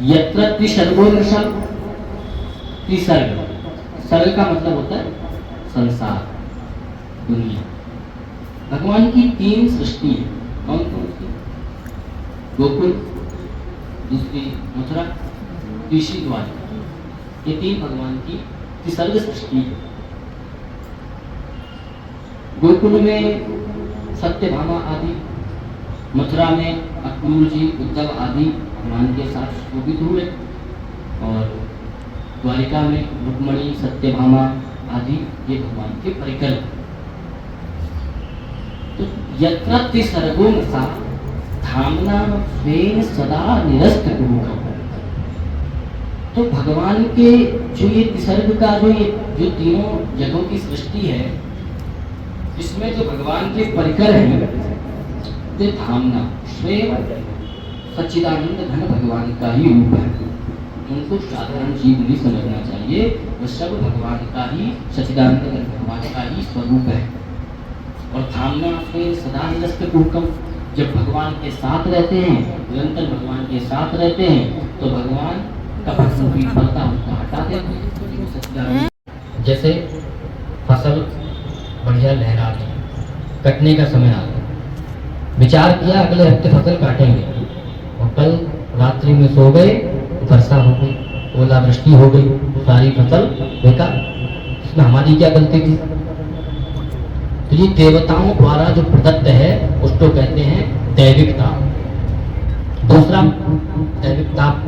यत्र त्रिसर्गोर्षल, त्रिसर्ग, सर्ग का मतलब होता है संसार, दुनिया। भगवान की तीन सृष्टि है। कौन कौन सी? गोकुल, दूसरी मथुरा, तीसरी द्वारका। ये तीन भगवान की त्रिसर्ग सृष्टि है। गोकुल में सत्यभामा आदि, मथुरा में अक्रूर जी, उद्धव आदि भगवान के साथ शोभित हुए, और द्वारिका में रुक्मणी, सत्यभामा आदि ये भगवान के परिकर। तो यत्र त्रिसर्गो सा धामना स्वेन सदा निरस्त गुरुः। तो भगवान के जो ये त्रिसर्ग का जो तीनों जगहों की सृष्टि है, इसमें जो भगवान के परिकर हैं वे धामना स्वयं सच्चिदानंद घन भगवान का ही रूप है। उनको साधारण जीव नहीं समझना चाहिए, वो सब भगवान का ही, सच्चिदानंद घन भगवान का ही स्वरूप है। और धामना स्वयं सदा निरस्त गुरुः, जब भगवान के साथ रहते हैं, निरंतर भगवान के साथ रहते हैं, तो भगवान का रूपी पर्दा उनका हटा देते हैं। जैसे फसल बढ़िया लहरा रही, कटने का समय आ गया, विचार किया अगले हफ्ते फसल काटेंगे, और कल रात्रि में सो गए, वर्षा हो गई, ओलावृष्टि हो गई, सारी फसल बेकार। इसमें हमारी क्या गलती थी? तो ये देवताओं द्वारा जो प्रदत्त है उसको कहते हैं दैविक ताप। दूसरा दैविक ताप,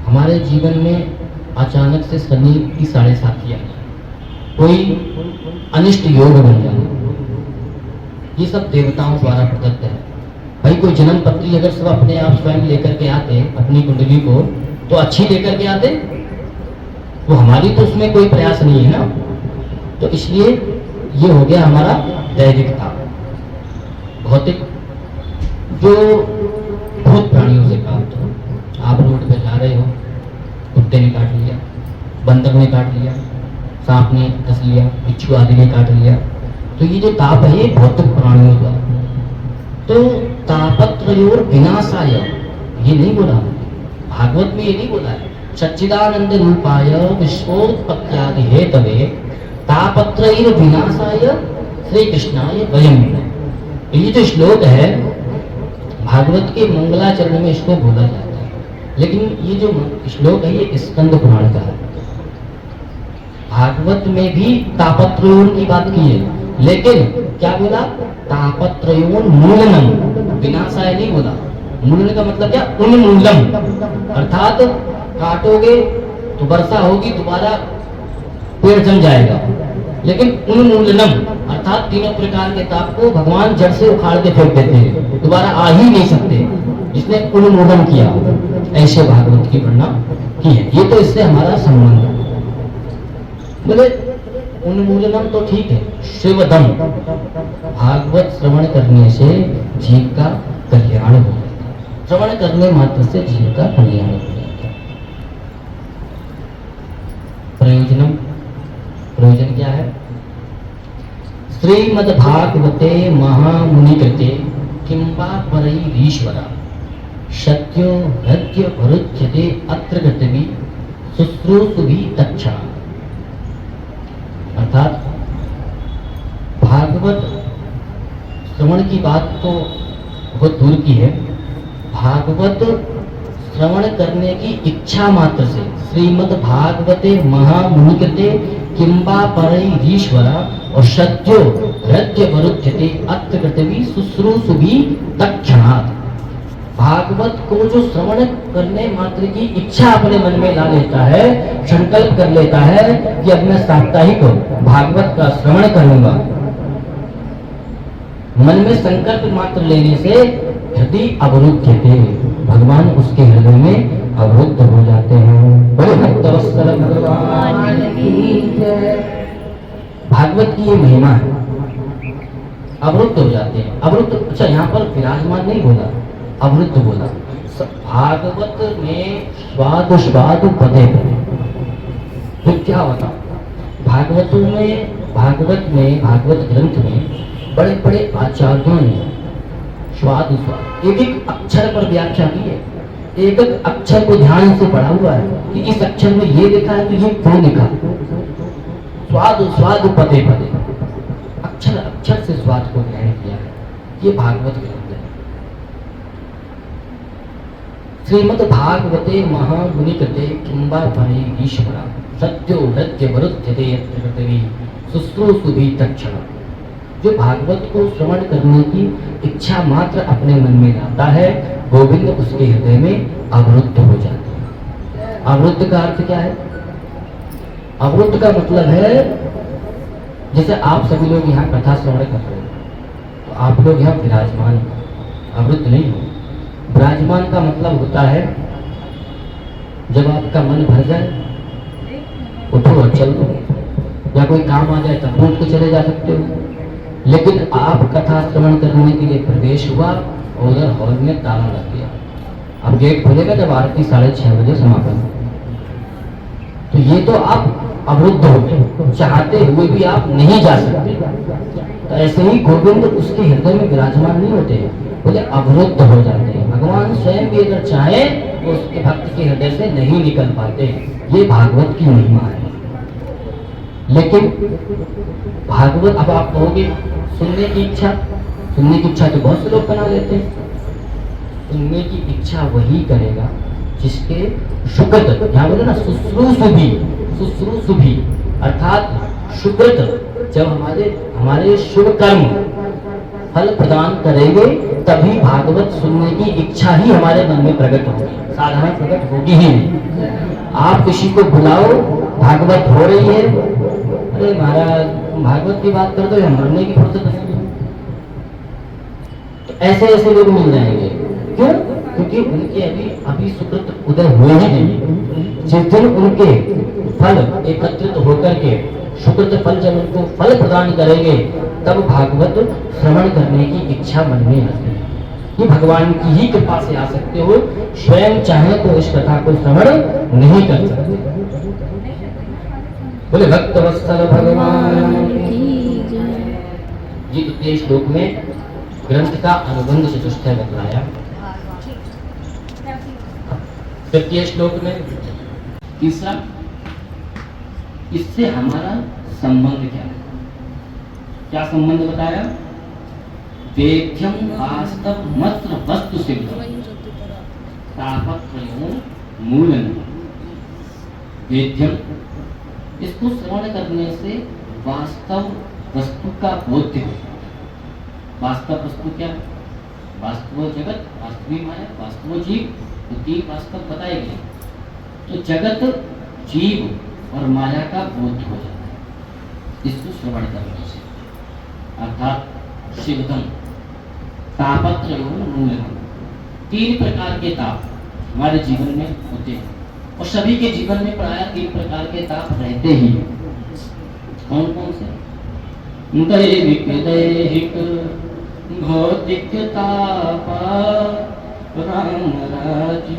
हमारे जीवन में अचानक से शनि की 7.5 आ जाए, कोई अनिष्ट योग बन जाए, ये सब देवताओं द्वारा प्रदत्त है। भाई कोई जन्म पत्री अगर सब अपने आप स्वयं लेकर के आते अपनी कुंडली को, तो अच्छी लेकर के आते, तो हमारी तो उसमें कोई प्रयास नहीं है ना। तो इसलिए ये हो गया हमारा दैविकता। भौतिक जो भूत प्राणियों से प्राप्त हो, आप रोड पे जा रहे हो, कुत्ते ने काट लिया, बंदर ने काट लिया, सांप ने डस लिया, बिच्छू आदि ने काट लिया, तो ये जो ताप है ये भौतिक प्राणियों का। तो तापत्रयोर विनाशाय, ये नहीं बोला भागवत में, ये नहीं बोला है सच्चिदानंद रूपाय विश्वोत्पत्त्यादि हेतवे तापत्रयोर विनाशाय श्री कृष्णाय वयम्। ये जो श्लोक है भागवत के मंगलाचरण में इसको बोला जाता है, लेकिन ये जो श्लोक है ये स्कंद पुराण का है। भागवत में भी तापत्रयों की बात की है, लेकिन क्या बोला? तापत्रयों मूलनम, विनाशाय नहीं बोला। मूलन का मतलब क्या? उन्मूलम, अर्थात काटोगे तो वर्षा होगी, दोबारा पेड़ जम जाएगा। लेकिन उन्मूलनम अर्थात तीनों प्रकार के ताप को भगवान जड़ से उखाड़ के फेंक देते हैं, दोबारा आ ही नहीं सकते, जिसने उन्मूलन किया। ऐसे भागवत की वर्णना की है। ये तो इससे हमारा संबंध है। बोले उन्मूलनम तो ठीक है, शिवदम, भागवत श्रवण करने से जीव का कल्याण हो जाता है। श्रवण करने मात्र से जीव का कल्याण हो जाता है। प्रयोजनम, प्रयोजन क्या है? श्रीमद्भागवते महामुनिकृते किंबा परैरीश्वरा सत्यो हृदय भरुच्यते अत्र गतवि शुश्रूषुभि तच्छा। अर्थात भागवत श्रवण की बात तो बहुत दूर की है, भागवत श्रवण करने की इच्छा मात्र से श्रीमद् भागवते महामुनिकृते किंबा परैरीश्वरा और सत्यो हृदय वरुध्यते अत्र गतवि शुश्रूषुभि तत्क्षणात्। भागवत को जो श्रवण करने मात्र की इच्छा अपने मन में ला लेता है, संकल्प कर लेता है कि अब मैं साप्ताहिक भागवत का श्रवण करूंगा, मन में संकल्प मात्र लेने से हृदय अवरुद्धते, भगवान उसके हृदय में अवरुद्ध हो जाते हैं। बड़े भक्तवत्सल भगवान की जय। भागवत की ये महिमा है, अवरुद्ध हो जाते हैं। अवरुद्ध, अच्छा यहाँ पर विराजमान नहीं बोला, अवरुद्ध बोला। भागवत में स्वाद स्वाद पदे पदे, तो क्या होता? भागवत ग्रंथ में बड़े बड़े आचार्यों ने स्वाद स्वाद एक एक अक्षर पर व्याख्या की है। एक एक अक्षर को ध्यान से पढ़ा हुआ है कि इस अक्षर में ये लिखा है तो ये क्यों लिखा। स्वाद स्वाद पदे पदे, अक्षर अक्षर से स्वाद को ग्रहण किया है। ये भागवत ग्रंथ है। श्रीमद् भागवते महामुनि कृते किंबा परे ईश्वरा सत्यो हृदय वरुध्यते यत्र पृथ्वी शुश्रूषुभि तत्क्षण। जो भागवत को श्रवण करने की इच्छा मात्र अपने मन में लाता है, गोविंद उसके हृदय में अवरुद्ध हो जाते हैं। अवरुद्ध का अर्थ क्या है? अवरुद्ध का मतलब है जैसे आप सभी लोग यहाँ कथा श्रवण कर रहे हो तो आप लोग यहाँ विराजमान हो, अवरुद्ध नहीं हो। विराजमान का मतलब होता है जब आपका मन भर जाए उठो और चल दो, या कोई काम आ जाए तब उठ के चले जा सकते हो। लेकिन आप कथा श्रवण करने के लिए प्रवेश हुआ और उधर हॉल में ताला लग गया। अब गेट खुलेगा जब आरती 6:30 बजे समापन। तो ये तो आप अवरुद्ध हो गए, चाहते हुए भी आप नहीं जा सकते। तो ऐसे ही गोविंद उसके हृदय में विराजमान नहीं होते, बोले अवरुद्ध हो जाते हैं। भगवान स्वयं भी अगर चाहे तो उसके भक्त के हृदय से नहीं निकल पाते। ये भागवत की महिमा है। लेकिन भागवत, अब आप कहोगे सुनने की इच्छा तो बहुत से लोग बना लेते हैं। सुनने की इच्छा वही करेगा जिसके सुकृत, यहाँ बोले ना शुश्रूषुभि अर्थात सुकृत, जब हमारे शुभ कर्म फल प्रदान करेंगे तभी भागवत सुनने की इच्छा ही हमारे मन में प्रकट होगी। साधारण प्रकट होगी ही नहीं। आप किसी को बुलाओ, भागवत हो रही है, अरे महाराज भागवत की बात कर दो, या मरने की फुर्सत नहीं। तो ऐसे ऐसे लोग मिल जाएंगे। क्यों? क्योंकि उनके अभी सुकृत उदय हुए ही नहीं। जिस दिन उनके फल एकत्रित होकर के सुकृत फल जब उनको फल प्रदान करेंगे तब भागवत श्रवण करने की इच्छा मन में आती है। ये भगवान की ही कृपा से आ सकते हो, स्वयं चाहे तो इस कथा को श्रवण नहीं कर सकते। बोले भक्त वत्सल भगवान जी। द्वितीय श्लोक में ग्रंथ का अनुबंध चतुष्टय बतलाया। तृतीय श्लोक में तीसरा, इससे हमारा संबंध क्या है? क्या संबंध बताया? वेद्यम वास्तव मात्र वस्तु सिद्धम तापत्रयों मूलम। वेद्यम, इसको श्रवण करने से वास्तव वस्तु का बोध होता है। वास्तव वस्तु क्या? वास्तव जगत, वास्तविक माया, वास्तव जीव, तो 3 वास्तव बताए गए। तो जगत, जीव और माया का बोध हो जाता है इसको श्रवण करने से। अर्थात शिवदम तापत्रयों मूलम। 3 प्रकार के ताप हमारे जीवन में होते हैं और सभी के जीवन में प्रायः 3 प्रकार के ताप रहते ही। कौन कौन से? दैविक दैहिक भौतिक ताप राम राज्य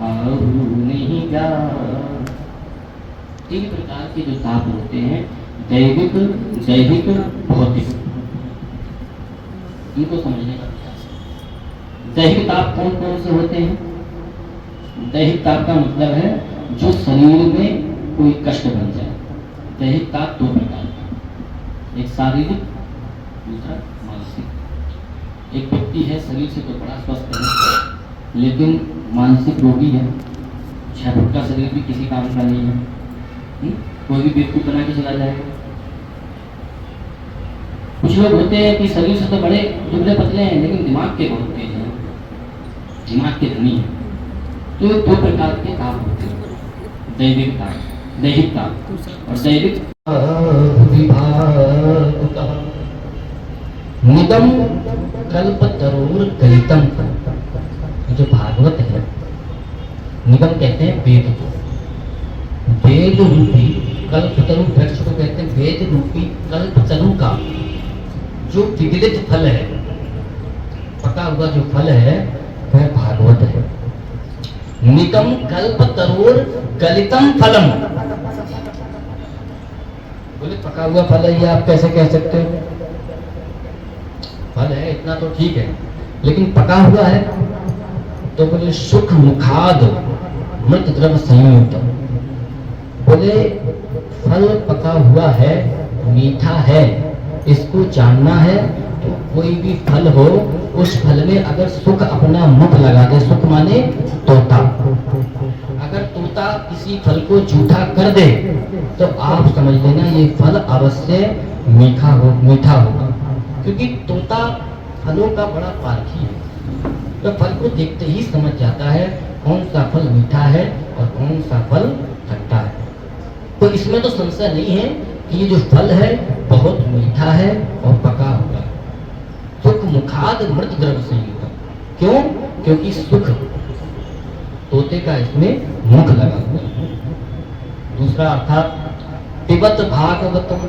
आऊ नहीं जा। 3 प्रकार के जो ताप होते हैं, दैविक दैहिक भौतिक, इनको समझने का प्रयास। दैहिक ताप कौन कौन से होते हैं? दैहिक ताप का मतलब है जो शरीर में कोई कष्ट बन जाए। दैहिक ताप 2 प्रकार का, एक शारीरिक, दूसरा मानसिक। एक व्यक्ति है शरीर से तो बड़ा स्वस्थ है लेकिन मानसिक रोगी है, 6 फुट का शरीर भी किसी काम का नहीं है, कोई भी बेवकूफ बना के चला जाएगा। कुछ लोग होते हैं कि शरीर से तो बड़े दुबले पतले हैं लेकिन दिमाग के बहुत तेज हैं, दिमाग के धनी हैं। तो 2 प्रकार के ताप होते हैं, दैविक ताप, दैहिक ताप और दैविक। निगम कल्पतरुर कलितम, जो भागवत है, निगम कहते हैं वेद को। वेद रूपी कल्पतरु वृक्ष को कहते हैं वेद रूपी कल्पतरु का जो विगलित फल है, पका हुआ जो फल है वह भागवत है। निगम कल्पतरुर गलितम फलम। बोले पका हुआ फल है, ये आप कैसे कह सकते हो? फल है इतना तो ठीक है, लेकिन पका हुआ है तो बोले सुख मुखाद मृत द्रव्य संयुक्त। बोले फल पका हुआ है, मीठा है, इसको जानना है तो कोई भी फल हो, उस फल में अगर सुख अपना मुख लगा दे, सुख माने तोता, अगर तोता किसी फल को जूठा कर दे तो आप समझ लेना ये फल अवश्य मीठा होगा, क्योंकि तोता फलों का बड़ा पारखी है। तो फल को देखते ही समझ जाता है कौन सा फल मीठा है और कौन सा फल खट्टा है। तो इसमें तो संशय नहीं है कि ये जो फल है बहुत मीठा है और पका हुआ है। सुख मुखाद मृत द्रव्य संयुक्त। क्यों? क्योंकि सुख तोते का इसमें मुख लगा हुआ है। दूसरा अर्थात पिबत भागवतम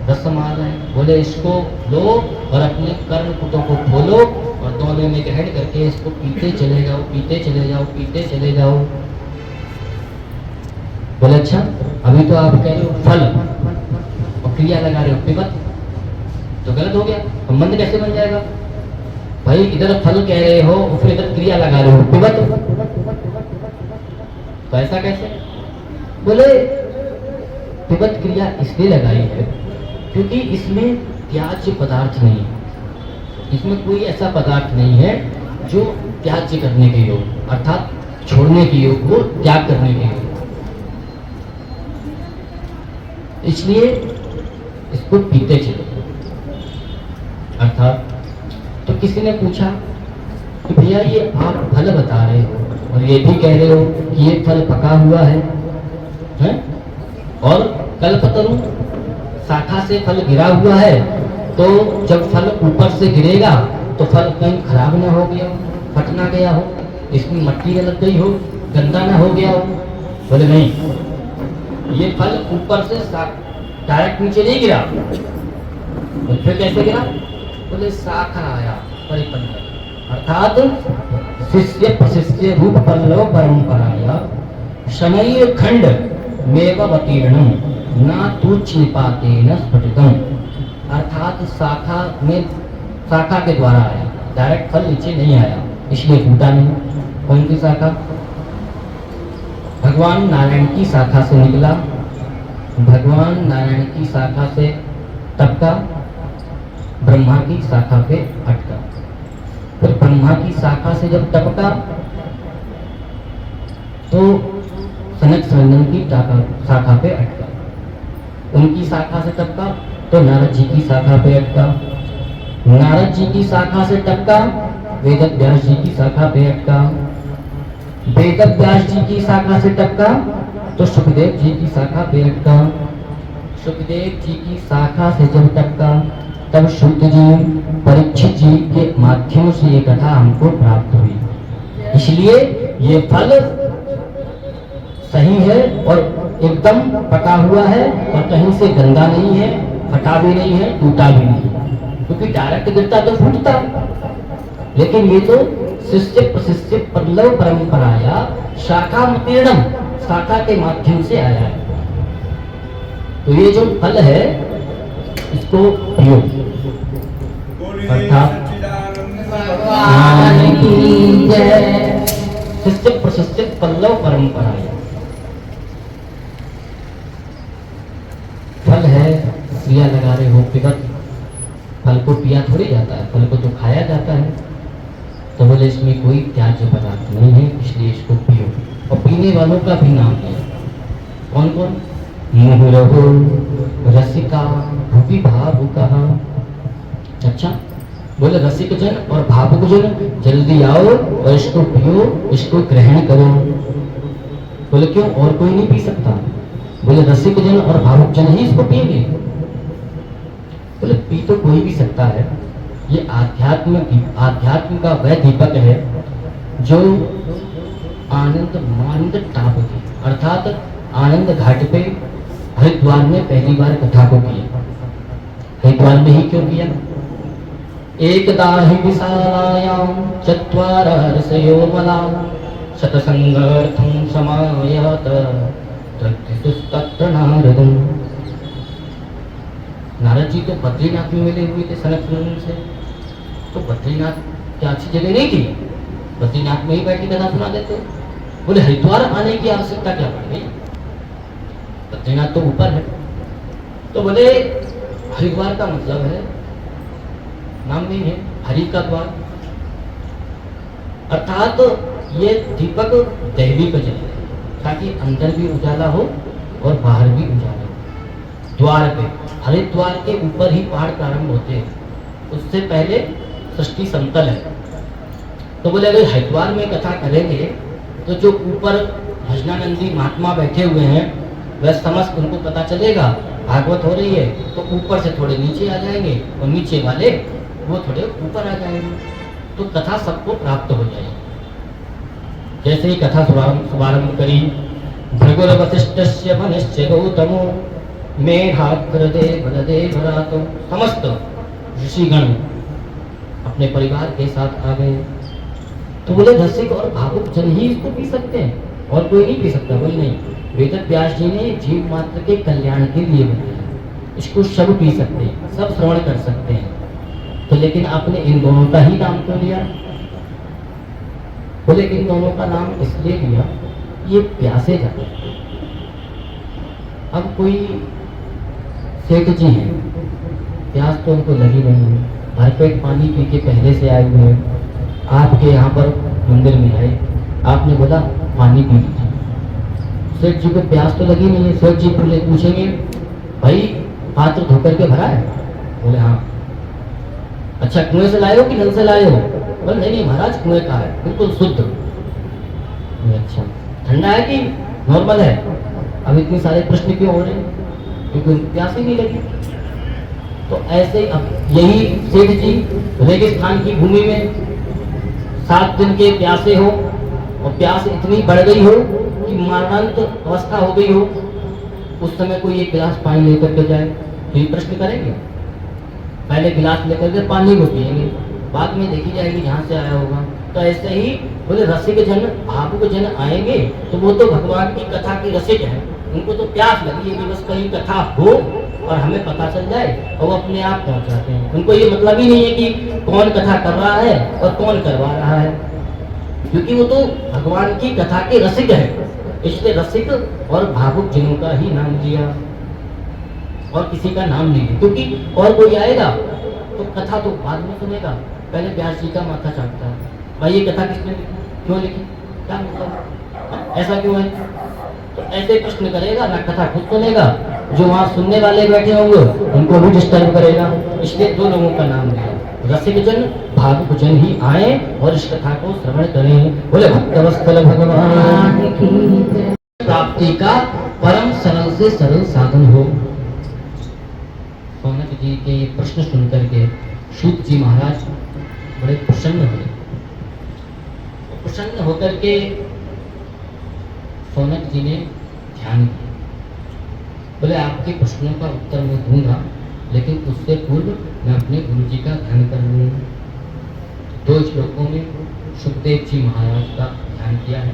रसमालय। बोले इसको लो और अपने कर्ण कुटों को खोलो और दोनों में ग्रहण करके इसको पीते चले जाओ, पीते चले जाओ, पीते चले जाओ। बोले अच्छा, अभी तो आप कह रहे हो फल और क्रिया लगा रहे हो पिबत, तो गलत हो गया, संबंध कैसे बन जाएगा? भाई इधर फल कह रहे हो और फिर इधर क्रिया लगा रहे हो पिबत, तो ऐसा कैसे? बोले पिबत क्रिया इसलिए लगाई है क्योंकि इसमें त्याज्य पदार्थ नहीं है, इसमें कोई ऐसा पदार्थ नहीं है जो त्याज्य करने के योग, अर्थात छोड़ने के योग, वो त्याग करने के योग, इसलिए इसको पीते चलो। अर्थात तो किसी ने पूछा कि भैया ये आप फल बता रहे हो और ये भी कह रहे हो कि ये फल पका हुआ है? और कल्पतरु शाखा से फल गिरा हुआ है, तो जब फल ऊपर से गिरेगा तो फल कहीं खराब ना हो गया, फट ना गया हो, इसमें मट्टी न लग गई हो, गंदा ना हो गया हो? बोले नहीं, ये फल ऊपर से डायरेक्ट नीचे नहीं गिरा, तो फिर कैसे गिरा? बोले शाखा आया परिपन्न, अर्थात शिष्य प्रशिष्य रूप पल्लव परंपराया शनैय खंड मेवतीर्ण ना तुच्छ निपातेन स्फटितम। अर्थात शाखा में, शाखा के द्वारा आया, डायरेक्ट फल नीचे नहीं आया, इसलिए फूटा नहीं। कौन सी शाखा? भगवान नारायण की शाखा से निकला, भगवान नारायण की शाखा से टपका, ब्रह्मा की शाखा पे अटका, फिर ब्रह्मा की शाखा से जब टपका तो सनक सनंदन की शाखा पे अटका, उनकी शाखा से टपका तो नारद जी की शाखा पे अटका, नारद जी की शाखा से टपका वेद व्यास जी की शाखा पे अटका, वेद व्यास जी की शाखा से टपका तो सुखदेव जी की शाखा पे अटका, सुखदेव जी की शाखा से जब टपका तब शुद्ध जी परीक्षित जी के माध्यम से ये कथा हमको प्राप्त हुई। इसलिए ये फल सही है और एकदम पका हुआ है और कहीं से गंदा नहीं है, फटा भी नहीं है, टूटा भी नहीं है, क्योंकि डायरेक्ट गिरता तो फूटता, लेकिन ये तो शिष्य प्रशिष्य पल्लव परंपराया शाखा मुतीर्णम, शाखा के माध्यम से आया है। तो ये जो फल है इसको पियो, अर्थात शिष्य प्रशिष्य पल्लव परंपराया। फल है, क्रिया लगा रहे हो पिबत, फल को पिया थोड़ी जाता है, फल को तो खाया जाता है। तो बोले इसमें कोई त्याज्य पदार्थ नहीं है, इसलिए इसको पियो। और पीने वालों का भी नाम है, कौन कौन? मुहुरहु रसिका भूपि भावुका। अच्छा, बोले रसिक जन और भावुक जन जल्दी आओ और इसको पियो, इसको ग्रहण करो। बोले क्यों, और कोई नहीं पी सकता? बोले रसिक जन और भावुक जन ही इसको पिएंगे। बोले पी तो कोई भी सकता है, ये आध्यात्म का वह दीपक है जो आनंद मानंद टाप की, अर्थात आनंद घाट पे हरिद्वार में पहली बार कथा को किया। हरिद्वार में ही क्यों किया? एकदा हि विशालायां चत्वारः ऋषयो मलां शतसंगर्थं समायत तत्र नारदं। नारद जी तो बद्रीनाथ में मिले हुए थे सनक सनंदन से, तो बद्रीनाथ क्या अच्छी जगह नहीं थी? बद्रीनाथ में ही बैठ के कथा सुना देते। बोले हरिद्वार आने की आवश्यकता क्या पड़ गई, बद्रीनाथ तो ऊपर है। तो बोले हरिद्वार का मतलब है, नाम नहीं है, हरि का द्वार, अर्थात तो ये दीपक दैवी पर जले ताकि अंदर भी उजाला हो और बाहर भी उजाला हो। द्वार पे, हरिद्वार के ऊपर ही पहाड़ प्रारंभ होते हैं, उससे पहले सृष्टि समतल है। तो बोले अगर हरिद्वार में कथा करेंगे तो जो ऊपर भजनानंदी महात्मा बैठे हुए हैं वह समस्त उनको पता चलेगा भागवत हो रही है, तो ऊपर से थोड़े नीचे आ जाएंगे और नीचे वाले वो थोड़े ऊपर आ जाएंगे, तो कथा सबको प्राप्त हो जाएगी। जैसे ही कथा शुभारंभ करी, भृगुर वसिष्ठस्य वनिश्च गौतमो मेघाग्रदेव बलदेवरातो, समस्त ऋषिगण अपने परिवार के साथ आ गए। तो बोले रसिक और भावुक जन ही इसको पी सकते हैं और कोई नहीं पी सकता। बोले नहीं, वेद व्यास जी ने जीव मात्र के कल्याण के लिए बनाया, इसको सब पी सकते हैं, सब श्रवण कर सकते हैं। तो लेकिन आपने इन दोनों का ही नाम क्यों लिया? बोले इन दोनों का नाम इसलिए लिया, ये प्यासे जाते हैं। अब कोई सेठ जी हैं, प्यास तो उनको लगी नहीं है, भरपेट पानी पी के पहले से आए हुए हैं, आपके यहाँ पर मंदिर में आए, आपने बोला पानी पी लीजिए। सेठ जी को प्यास तो लगी नहीं है। सेठ जी पूछेंगे भाई पात्र धोकर के भरा है? बोले हाँ। अच्छा कुएं से लाए हो कि नल से लाए हो? बोले नहीं नहीं महाराज कुएं का है, बिल्कुल शुद्ध। अच्छा ठंडा है कि नॉर्मल है? अब इतने सारे प्रश्न क्यों हो रहे हैं? क्योंकि प्यास ही नहीं लगी। तो ऐसे ही अब यही सेठ जी रेगिस्तान की भूमि में 7 दिन के प्यासे हो और प्यास इतनी बढ़ गई हो कि मरणांत अवस्था हो गई हो, उस समय कोई एक गिलास पानी लेकर के जाए तो ये प्रश्न करेंगे? पहले गिलास लेकर के पानी को पिएंगे, बाद में देखी जाएगी जहाँ से आया होगा। तो ऐसे ही बोले रसिक जन भावुक जन आएंगे तो वो तो भगवान की कथा की रसिक है, उनको तो प्यास लगी है कि बस कहीं कथा हो और हमें पता चल जाए और वो अपने आप पहुंच जाते हैं। उनको ये मतलब ही नहीं है कि कौन कथा कर रहा है और कौन करवा रहा है, क्योंकि वो तो भगवान की कथा के रसिक है, इसलिए रसिक और भावुक जनों का ही नाम लिया और किसी का नाम नहीं है। क्योंकि और कोई आएगा तो कथा तो बाद में सुनेगा, पहले व्यास जी का माथा चाटता है, भाई ये कथा किसने लिखी, क्यों लिखी, क्या मतलब, ऐसा क्यों है? तो ऐसे प्रश्न करेगा ना, कथा खुद सुनेगा, जो वहाँ सुनने वाले बैठे होंगे उनको भी डिस्टर्ब करेगा। इसलिए 2 लोगों का नाम दिया, रसिक जन भावुक जन ही आए और इस कथा को श्रवण करें। बोले भक्तवत्सल भगवान की प्राप्ति का परम सरल से सरल साधन हो। सौनक जी के ये प्रश्न सुनकर के सूत जी महाराज बड़े प्रसन्न हुए। प्रसन्न होकर के सौनक जी ने ध्यान किया। बोले आपके प्रश्नों का उत्तर मैं दूंगा, लेकिन उससे पूर्व मैं अपने गुरु जी का ध्यान कर लूँ। 2 श्लोकों में सुखदेव जी महाराज का ध्यान किया है।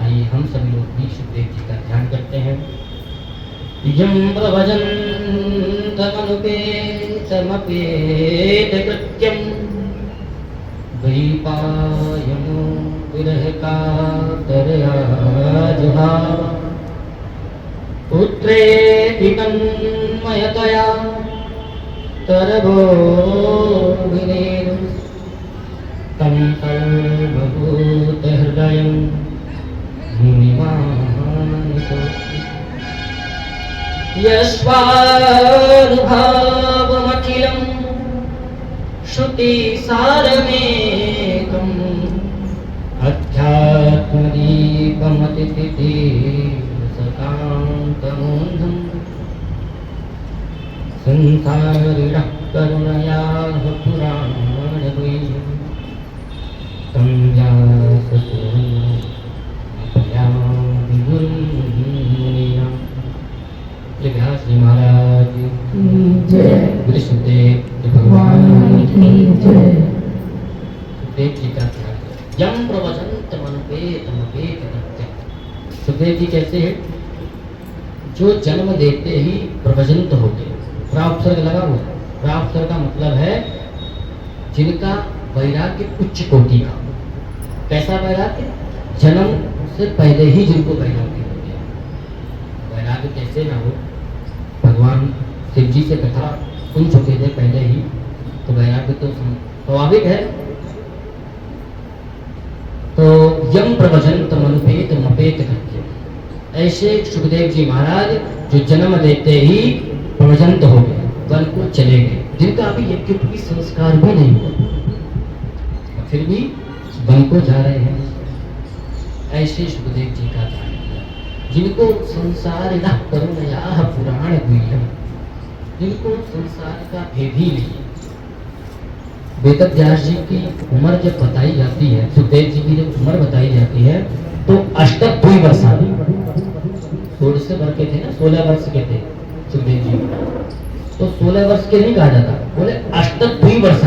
आइए हम सभी लोग भी सुखदेव जी का ध्यान करते हैं। यं प्रभजन्तमनुपेतमपेतकृत्यं द्वैपायनो विरहकातरया जुहाव पुत्रेति तन्मयतया तरवो विनेदु तं सर्वभूतहृदयं मुनिमानतोऽस्मि यस्वानुभावमखिलं श्रुतिसारमेकम् अध्यात्मदीपमतिथितीर्षकान्तमूर्धम् संसारिणः करुणयाः पुराणगुह्यं तं व्याससूनुपयामि गुरुमुनिना। व्यास जी महाराज की जय, गुरु सुखदेव भगवान की जय। सुखदेव जी का ध्यान, यम प्रवचन्तमनुपेतमपेतकृत्यं। सुखदेव जी कहते हैं जो जन्म देते ही प्रवचंत हो गए, प्राप्सर्ग लगा हुआ। प्राप्सर्ग का मतलब है जिनका वैराग्य उच्च कोटि का, कैसा वैराग्य? जन्म से पहले ही जिनको वैराग्य हो गया। वैराग्य कैसे ना हो? भगवान शिव जी से कथा सुन चुके थे पहले ही, तो वैराग्य तो स्वाभाविक है। तो यम प्रवचन तमनुपेत मपेत कृत्य, ऐसे सुखदेव जी महाराज जो जन्म लेते ही प्रवचंत हो गए, वन को चले गए, जिनका अभी यज्ञोपवीत संस्कार भी नहीं हुआ, फिर भी वन को जा रहे हैं। ऐसे सुखदेव जी का ध्यान किया, जिनको संसार न करुणया पुराण गुह्यम, जिनको संसार का भेद ही नहीं। वेदव्यास जी की उम्र जब बताई जाती है, सुखदेव जी की जब उम्र बताई जाती है, तो अष्टक 2 वर्ष 16 वर्ष के थे ना, 16 वर्ष के थे सुखदेव जी। तो 16 वर्ष के नहीं कहा जाता, बोले अष्टक 2 वर्ष।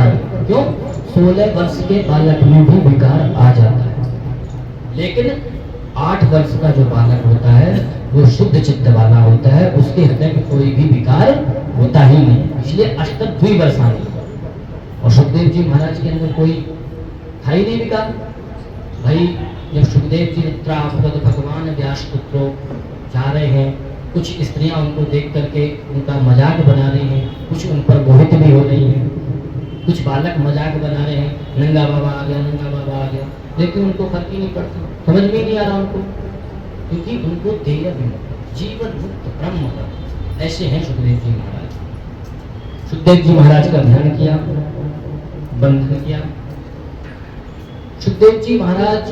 क्यों? 16 वर्ष के बालक में भी विकार आ जाता है, लेकिन 8 वर्ष का जो बालक होता है वो शुद्ध चित्त वाला होता है, उसके हृदय में कोई भी विकार होता ही नहीं, इसलिए अष्टक 2 वर्ष। और सुखदेव जी महाराज के अंदर कोई था ही नहीं विकार। भाई जब सुखदेव जी नेत्रापद भगवान व्यास पुत्रो जा रहे हैं, कुछ स्त्रियां उनको देख करके उनका मजाक बना रही हैं, कुछ उन पर मोहित भी हो रही हैं, कुछ बालक मजाक बना रहे हैं, नंगा बाबा आ गया, नंगा बाबा आ गया, लेकिन उनको फर्क ही नहीं पड़ता, समझ में नहीं आ रहा उनको, क्योंकि उनको देय जीवन मुक्त ब्रह्म, ऐसे हैं सुखदेव जी महाराज। सुखदेव जी महाराज का ध्यान किया, बंधन किया। सुखदेव जी महाराज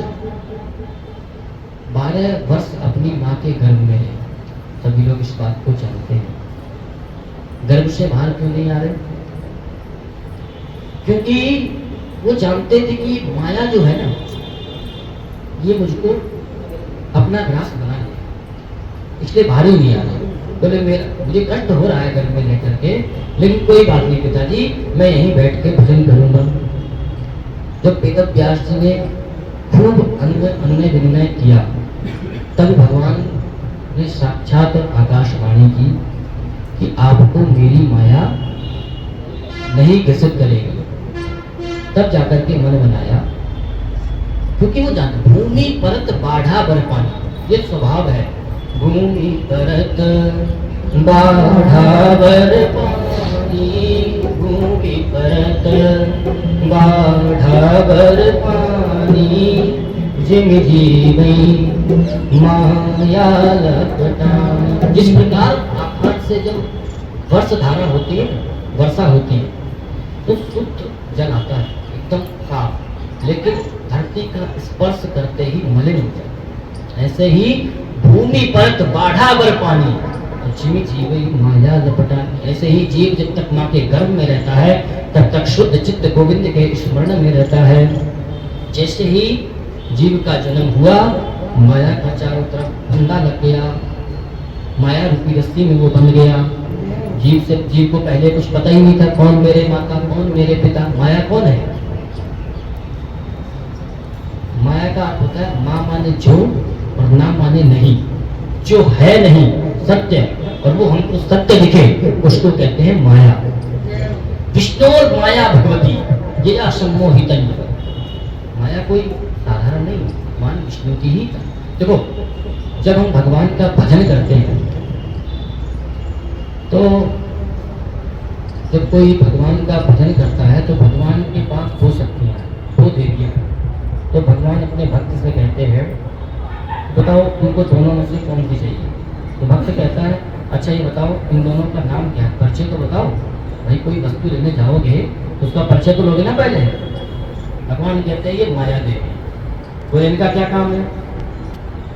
12 वर्ष अपनी माँ के गर्भ में रहे, सभी लोग इस बात को जानते हैं। गर्भ से बाहर क्यों नहीं आ रहे? क्योंकि वो जानते थे कि माया जो है ना, ये मुझको अपना ग्रास बना लिया, इसलिए बाहर ही नहीं आ रहा। बोले मुझे कष्ट हो रहा है घर में लेकर के, लेकिन कोई बात नहीं पिताजी, मैं यहीं बैठ के भजन करूंगा। जब वेदव्यास जी ने खूब अन्य विनय किया, तब भगवान ने साक्षात आकाशवाणी की कि आपको मेरी माया नहीं ग्रसित करेगी। तब जाकर के मन बनाया, क्योंकि वो जानते भूमि परत बाढ़ा बर पानी, ये स्वभाव है। भूमि परत बाढ़ा बर पानी, भूमि परत बाढ़ा बर पानी, जिम जीवई माया लपटा। जिस प्रकार आकाश से जब वर्ष धारा होती है, वर्षा होती है, तो शुद्ध जल आता है एकदम साफ, लेकिन धरती का स्पर्श करते ही मलिन हो जाता है। ऐसे ही भूमि पर बाढ़ा बर पानी, जिमी जीव माया लपटा। ऐसे ही जीव जब तक माँ के गर्भ में रहता है, तब तक शुद्ध चित्त गोविंद के स्मरण में रहता है। जैसे ही जीव का जन्म हुआ, माया का चारों तरफ फंदा लग गया, माया रूपी रस्सी में वो बन गया। जीव को पहले कुछ पता ही नहीं था, कौन मेरे माता, कौन मेरे पिता, माया कौन है। माया का अर्थ होता है माँ माने जो और ना माने नहीं, जो है नहीं सत्य, और वो हमको सत्य दिखे, उसको कहते हैं माया। विष्णु और माया भगवती, ये असम्मोहित। माया कोई साधारण नहीं, भगवान विष्णु की ही। देखो जब हम भगवान का भजन करते हैं, तो जब कोई भगवान का भजन करता है, तो भगवान के पास 2 शक्तियां हैं, 2 देवियां हैं। तो भगवान अपने भक्त से कहते हैं, बताओ तुमको दोनों में से कौन सी चाहिए। तो भक्त कहता है, अच्छा ये बताओ इन दोनों का नाम क्या है, परिचय तो बताओ। भाई कोई वस्तु लेने जाओगे तो उसका परिचय तो लोगे ना पहले। भगवान कहते हैं ये माया देवी। बोले इनका क्या काम है?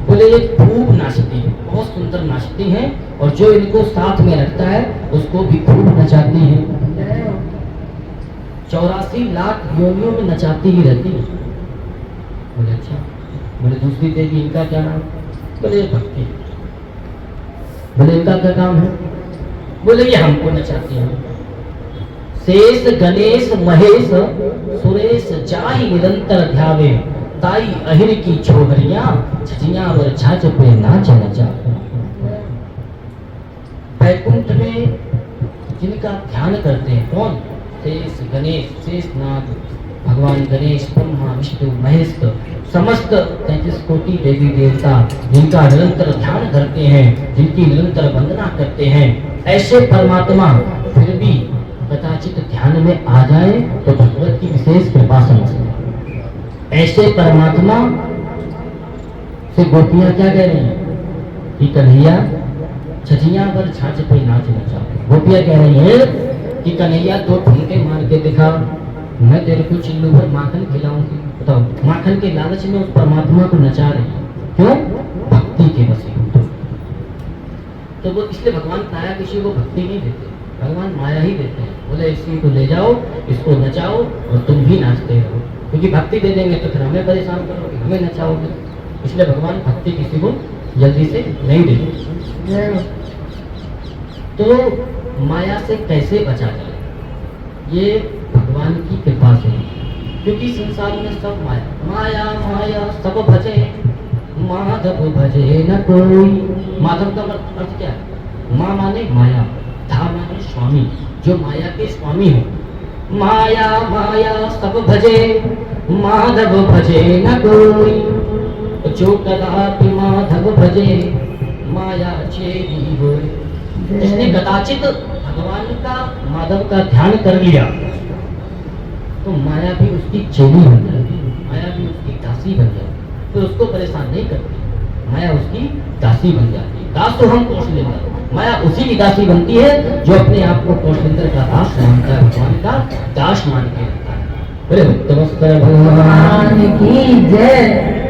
बोले ये खूब नाचती है, बहुत सुंदर नाचती हैं, और जो इनको साथ में रखता है उसको भी खूब नचाती हैं। 84 लाख योनियों में नचाती ही रहती है। बोले अच्छा। बोले दूसरी देवी इनका क्या नाम? बोले भक्ति। बोले इनका क्या काम है? बोले ये हमको नचाती है। शेष गणेश महेश सुरेश जाहि निरंतर ध्यावे, ताई अहिर की छोहरियां छजियां वर छाछ पे नाच नचा। वैकुंठ में जिनका ध्यान करते हैं कौन? शेष गणेश, शेषनाथ भगवान गणेश, ब्रह्मा, विष्णु, महेश, समस्त 33 कोटि देवी देवता जिनका निरंतर ध्यान करते हैं, जिनकी निरंतर वंदना करते हैं, ऐसे परमात्मा फिर भी कदाचित ध्यान में आ जाए तो भगवत की विशेष कृपा समझे। ऐसे परमात्मा से गोपियां क्या कह रही हैं कि कन्हैया छठियां पर छाछ पे नाच नचा। गोपियां कह रही हैं कि कन्हैया 2 ठुमके मार के दिखा, मैं तेरे को चिल्लू भर माखन खिलाऊंगी। बताओ, माखन के लालच में उस परमात्मा को नचा रही है, क्यों? भक्ति के वसीले। तो वो इसलिए भगवान प्राय किसी को भक्ति नहीं देते, भगवान माया ही देते हैं। बोले इसी को ले जाओ, इसको नचाओ और तुम भी नाचते रहो, क्योंकि भक्ति दे देंगे तो फिर हमें परेशान करोगे, हमें नचाओगे। इसलिए भगवान भक्ति किसी को जल्दी से नहीं देते। तो माया से कैसे बचा जाए, ये भगवान की कृपा से, क्योंकि संसार में सब माया माया माया सब भजे, माधव भजे न कोई। माधव का अर्थ क्या है? माँ माने माया, धा माने स्वामी, जो माया के स्वामी हो। माया माया सब भजे, माधव भजे न कोई, जो कदापि माधव भजे, माया छेदी होय। जिसने कदाचित भगवान का, माधव का ध्यान कर लिया तो माया भी उसकी चेली बन जाती, माया भी उसकी दासी बन जाती, तो उसको परेशान नहीं करती, माया उसकी दासी बन जाती है। दास तो हम कौशलेंद्र, माया उसी की दासी बनती है जो अपने आप को कौशलेंद्र का दास मानता है, भगवान का दास मान के रखता है। बोले भक्त भगवान की जय।